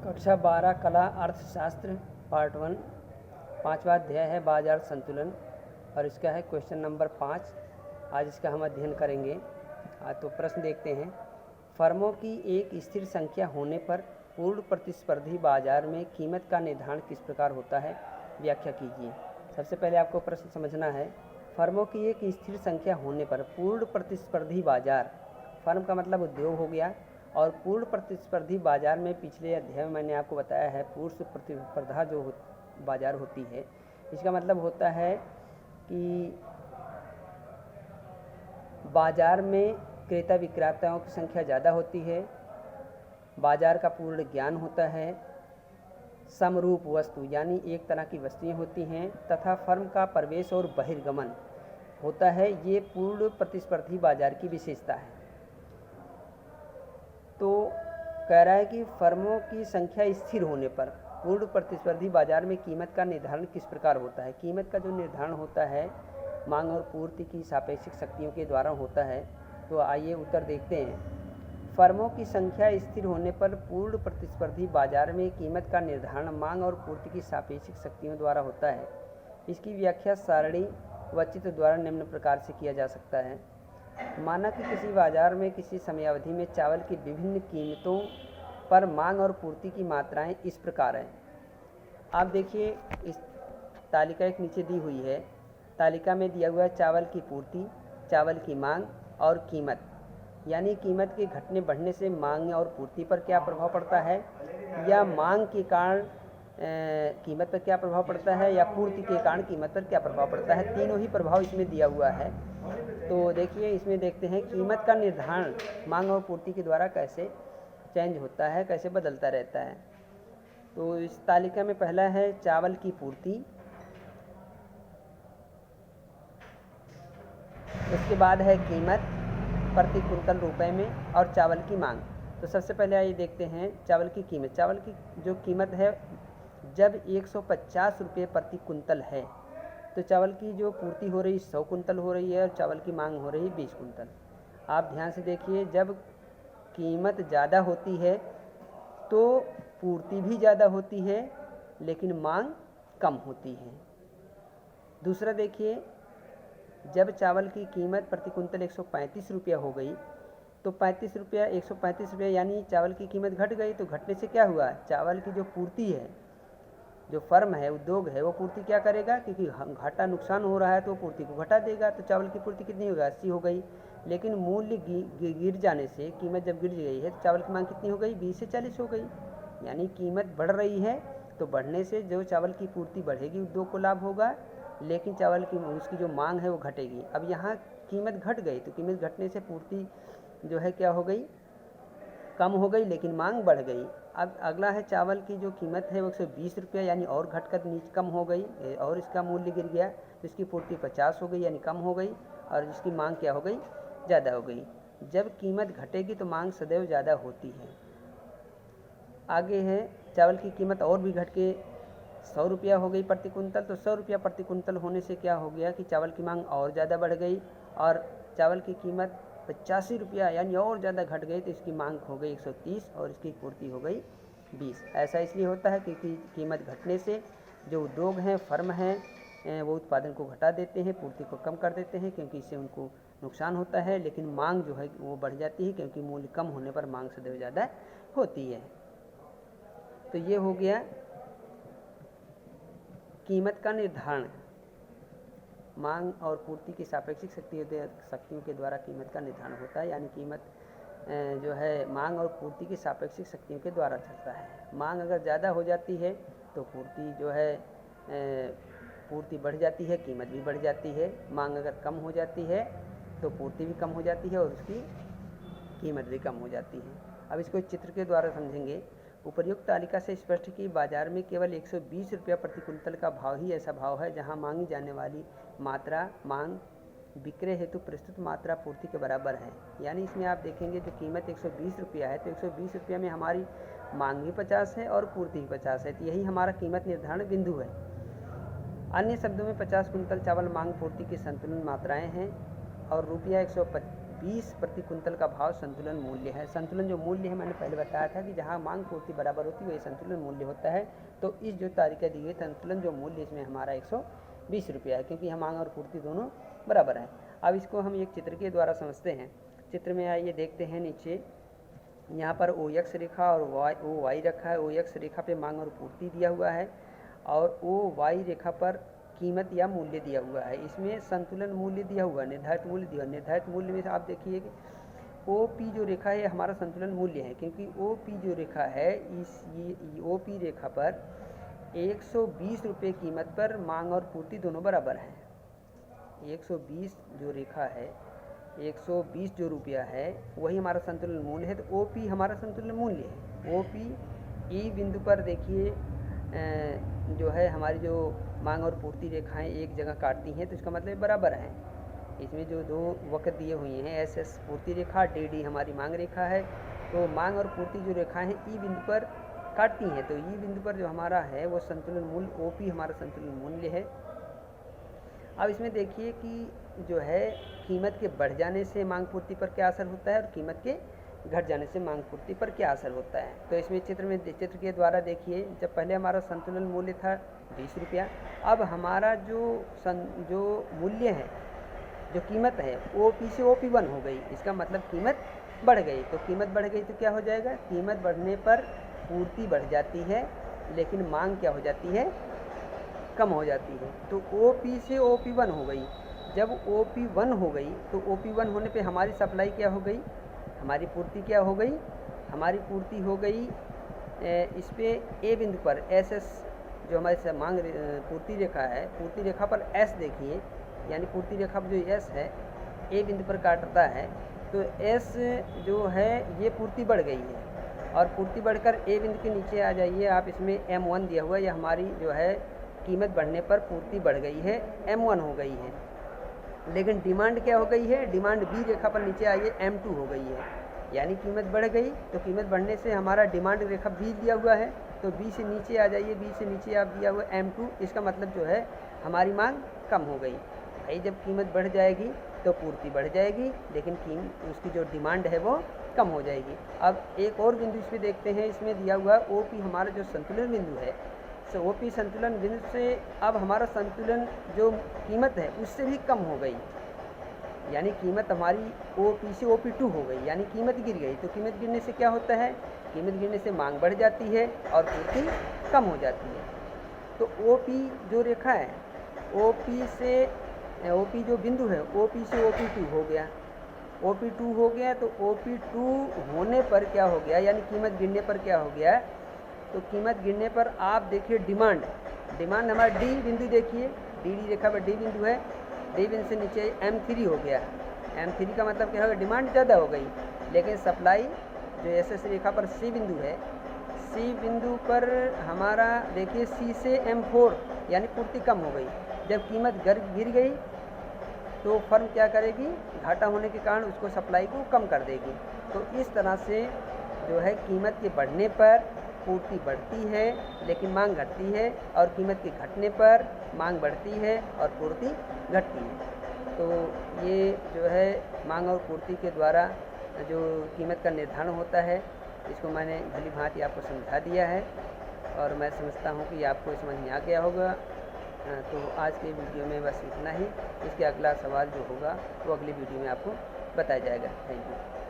कक्षा 12 कला अर्थशास्त्र पार्ट 1 पांचवा अध्याय है बाजार संतुलन और इसका है क्वेश्चन नंबर 5। आज इसका हम अध्ययन करेंगे। तो प्रश्न देखते हैं। फर्मों की एक स्थिर संख्या होने पर पूर्ण प्रतिस्पर्धी बाजार में कीमत का निर्धारण किस प्रकार होता है, व्याख्या कीजिए। सबसे पहले आपको प्रश्न समझना है। फर्मों की एक स्थिर संख्या होने पर पूर्ण प्रतिस्पर्धी बाजार, फर्म का मतलब उद्योग हो गया, और पूर्ण प्रतिस्पर्धी बाजार में पिछले अध्याय में मैंने आपको बताया है पूर्ण प्रतिस्पर्धा जो बाजार होती है, इसका मतलब होता है कि बाजार में क्रेता विक्रेताओं की संख्या ज़्यादा होती है, बाजार का पूर्ण ज्ञान होता है, समरूप वस्तु यानी एक तरह की वस्तुएं होती हैं तथा फर्म का प्रवेश और बहिर्गमन होता है। ये पूर्ण प्रतिस्पर्धी बाजार की विशेषता है। तो कह रहा है कि फर्मों की संख्या स्थिर होने पर पूर्ण प्रतिस्पर्धी बाजार में कीमत का निर्धारण किस प्रकार होता है। कीमत का जो निर्धारण होता है मांग और पूर्ति की सापेक्षिक शक्तियों के द्वारा होता है। तो आइए उत्तर देखते हैं। फर्मों की संख्या स्थिर होने पर पूर्ण प्रतिस्पर्धी बाजार में कीमत का निर्धारण मांग और पूर्ति की सापेक्षिक शक्तियों द्वारा होता है। इसकी व्याख्या सारणी व चित्र द्वारा निम्न प्रकार से किया जा सकता है। माना कि किसी बाजार में किसी समयावधि में चावल की विभिन्न कीमतों पर मांग और पूर्ति की मात्राएं इस प्रकार हैं। आप देखिए, इस तालिका एक नीचे दी हुई है। तालिका में दिया हुआ है चावल की पूर्ति, चावल की मांग और कीमत। यानी कीमत के घटने बढ़ने से मांग और पूर्ति पर क्या प्रभाव पड़ता है, या मांग के कारण कीमत पर क्या प्रभाव पड़ता है, या पूर्ति के कारण कीमत पर क्या प्रभाव पड़ता है। तीनों ही प्रभाव इसमें दिया हुआ है। तो देखिए, इसमें देखते हैं कीमत का निर्धारण मांग और पूर्ति के द्वारा कैसे चेंज होता है, कैसे बदलता रहता है। तो इस तालिका में पहला है चावल की पूर्ति, उसके बाद है कीमत प्रति कुंतल रुपए में और चावल की मांग। तो सबसे पहले आइए देखते हैं चावल की कीमत। चावल की जो कीमत है जब 150 रुपये प्रति कुंतल है तो चावल की जो पूर्ति हो रही 100 कुंतल हो रही है और चावल की मांग हो रही 20 कुंतल। आप ध्यान से देखिए, जब कीमत ज़्यादा होती है तो पूर्ति भी ज़्यादा होती है लेकिन मांग कम होती है। दूसरा देखिए, जब चावल की कीमत प्रति कुंतल 135 रुपया हो गई तो 35 रुपया 135 रुपया यानी चावल की कीमत घट गई। तो घटने से क्या हुआ, चावल की जो पूर्ति है, जो फर्म है, उद्योग है, वो पूर्ति क्या करेगा, क्योंकि घाटा नुकसान हो रहा है तो पूर्ति को घटा देगा। तो चावल की पूर्ति कितनी होगी, 80 हो गई। लेकिन मूल्य गिर जाने से, कीमत जब गिर गई है तो चावल की मांग कितनी हो गई, 20 से 40 हो गई। यानी कीमत बढ़ रही है तो बढ़ने से जो चावल की पूर्ति बढ़ेगी उद्योग को लाभ होगा, लेकिन चावल की उसकी जो मांग है वो घटेगी। अब यहाँ कीमत घट गई तो कीमत घटने से पूर्ति जो है क्या हो गई, कम हो गई, लेकिन मांग बढ़ गई। अब अगला है चावल की जो कीमत है वो 120 रुपया यानी और घटकर नीचे कम हो गई और इसका मूल्य गिर गया तो इसकी पूर्ति 50 हो गई यानी कम हो गई, और इसकी मांग क्या हो गई, ज़्यादा हो गई। जब कीमत घटेगी तो मांग सदैव ज़्यादा होती है। आगे है चावल की कीमत और भी घट के 100 रुपया हो गई प्रति कुंतल। तो 100 रुपया प्रति कुंतल होने से क्या हो गया कि चावल की मांग और ज़्यादा बढ़ गई और चावल की कीमत 85 रुपया यानी और ज़्यादा घट गई तो इसकी मांग हो गई 130 और इसकी पूर्ति हो गई 20। ऐसा इसलिए होता है क्योंकि कीमत घटने से जो उद्योग हैं, फर्म हैं, वो उत्पादन को घटा देते हैं, पूर्ति को कम कर देते हैं, क्योंकि इससे उनको नुकसान होता है। लेकिन मांग जो है वो बढ़ जाती है क्योंकि मूल्य कम होने पर मांग सदैव ज़्यादा होती है। तो ये हो गया कीमत का निर्धारण, मांग और पूर्ति की सापेक्षिक शक्तियों के द्वारा कीमत का निर्धारण होता है। यानी कीमत जो है मांग और पूर्ति की सापेक्षिक शक्तियों के द्वारा चलता है। मांग अगर ज़्यादा हो जाती है तो पूर्ति जो है पूर्ति बढ़ जाती है, कीमत भी बढ़ जाती है। मांग अगर कम हो जाती है तो पूर्ति भी कम हो जाती है और उसकी कीमत भी कम हो जाती है। अब इसको चित्र के द्वारा समझेंगे। उपर्युक्त तालिका से स्पष्ट कि बाजार में केवल 120 रुपया प्रति कुंतल का भाव ही ऐसा भाव है जहां मांगी जाने वाली मात्रा मांग विक्रय हेतु प्रस्तुत मात्रा पूर्ति के बराबर है। यानी इसमें आप देखेंगे जो कीमत 120 रुपया है तो 120 रुपया में हमारी मांग भी 50 है और पूर्ति भी 50 है। तो यही हमारा कीमत निर्धारण बिंदु है। अन्य शब्दों में 50 कुंतल चावल मांग पूर्ति की संतुलन मात्राएँ हैं और रुपया 120 प्रति कुंतल का भाव संतुलन मूल्य है। संतुलन जो मूल्य है मैंने पहले बताया था कि जहाँ मांग पूर्ति बराबर होती है वही संतुलन मूल्य होता है। तो इस जो तारीख दी गई संतुलन जो मूल्य इसमें हमारा 120 रुपया है, क्योंकि यहाँ मांग और पूर्ति दोनों बराबर है। अब इसको हम एक चित्र के द्वारा समझते हैं। चित्र में आइए देखते हैं, नीचे यहाँ पर OX रेखा और OY रखा है। OX रेखा पे मांग और पूर्ति दिया हुआ है और OY रेखा पर कीमत या मूल्य दिया हुआ है। इसमें संतुलन मूल्य दिया हुआ है, निर्धारित मूल्य दिया। निर्धारित मूल्य में से आप देखिए कि OP जो रेखा है हमारा संतुलन मूल्य है, क्योंकि OP जो रेखा है इस ये OP रेखा पर 120 रुपये कीमत पर मांग और पूर्ति दोनों बराबर हैं। 120 जो रेखा है, 120 जो रुपया है वही हमारा संतुलन मूल्य है। तो OP हमारा संतुलन मूल्य है। OP E बिंदु पर देखिए जो है हमारी जो मांग और पूर्ति रेखाएं एक जगह काटती हैं, तो इसका मतलब बराबर है। इसमें जो दो वक्र दिए हुए हैं, SS पूर्ति रेखा, DD हमारी मांग रेखा है। तो मांग और पूर्ति जो रेखाएं हैं E बिंदु पर काटती हैं, तो E बिंदु पर जो हमारा है वो संतुलन मूल्य OP हमारा संतुलन मूल्य है। अब इसमें देखिए कि जो है कीमत के बढ़ जाने से मांग पूर्ति पर क्या असर होता है और कीमत के घट जाने से मांग पूर्ति पर क्या असर होता है। तो इसमें चित्र के द्वारा देखिए, जब पहले हमारा संतुलन मूल्य था 20 रुपया, अब हमारा जो मूल्य है, जो कीमत है OP से OP1 हो गई। इसका मतलब कीमत बढ़ गई। तो कीमत बढ़ गई तो क्या हो जाएगा, कीमत बढ़ने पर पूर्ति बढ़ जाती है लेकिन मांग क्या हो जाती है, कम हो जाती है। तो OP से OP1 हो गई। जब OP1 हो गई तो OP1 होने पे हमारी सप्लाई क्या हो गई, हमारी पूर्ति क्या हो गई, हमारी पूर्ति हो गई इस पे A बिंदु पर SS जो हमारी मांग पूर्ति रेखा है, पूर्ति रेखा पर S देखिए, यानी पूर्ति रेखा पर जो S है A बिंदु पर काटता है, तो S जो है ये पूर्ति बढ़ गई है और पूर्ति बढ़कर A बिंदु के नीचे आ जाइए आप, इसमें M1 दिया हुआ है। यह हमारी जो है कीमत बढ़ने पर पूर्ति बढ़ गई है, M1 हो गई है। लेकिन डिमांड क्या हो गई है, डिमांड B रेखा पर नीचे आइए M2 हो गई है। यानी कीमत बढ़ गई, तो कीमत बढ़ने से हमारा डिमांड रेखा B दिया हुआ है, तो B से नीचे आ जाइए, B से नीचे आप दिया हुआ M2। इसका मतलब जो है हमारी मांग कम हो गई। भाई जब कीमत बढ़ जाएगी तो पूर्ति बढ़ जाएगी, लेकिन उसकी जो डिमांड है वो कम हो जाएगी। अब एक और बिंदु इसमें देखते हैं, इसमें दिया हुआ OP हमारा जो संतुलन बिंदु है, तो OP संतुलन बिंदु से अब हमारा संतुलन जो कीमत है उससे भी कम हो गई। यानी कीमत हमारी OP से OP2 हो गई, यानी कीमत गिर गई। तो कीमत गिरने से क्या होता है, कीमत गिरने से मांग बढ़ जाती है और पूर्ति कम हो जाती है। तो OP जो रेखा है, OP जो बिंदु है OP से OP2 हो गया। OP2 हो गया तो OP2 होने पर क्या हो गया, यानी कीमत गिरने पर क्या हो गया, तो कीमत गिरने पर आप देखिए डिमांड हमारा D बिंदु देखिए, DD रेखा पर D बिंदु है, D बिंदु से नीचे M3 हो गया। M3 का मतलब क्या होगा, डिमांड ज़्यादा हो गई, लेकिन सप्लाई जो SS रेखा पर C बिंदु है, C बिंदु पर हमारा देखिए C से M4 यानी पूर्ति कम हो गई। जब कीमत गिर गई तो फर्म क्या करेगी, घाटा होने के कारण उसको सप्लाई को कम कर देगी। तो इस तरह से जो है कीमत के बढ़ने पर पूर्ति बढ़ती है लेकिन मांग घटती है, और कीमत के घटने पर मांग बढ़ती है और पूर्ति घटती है। तो ये जो है मांग और पूर्ति के द्वारा जो कीमत का निर्धारण होता है, इसको मैंने भली भांति आपको समझा दिया है और मैं समझता हूँ कि आपको समझ में आ गया होगा। तो आज के वीडियो में बस इतना ही। इसके अगला सवाल जो होगा वो अगली वीडियो में आपको बताया जाएगा। Thank you.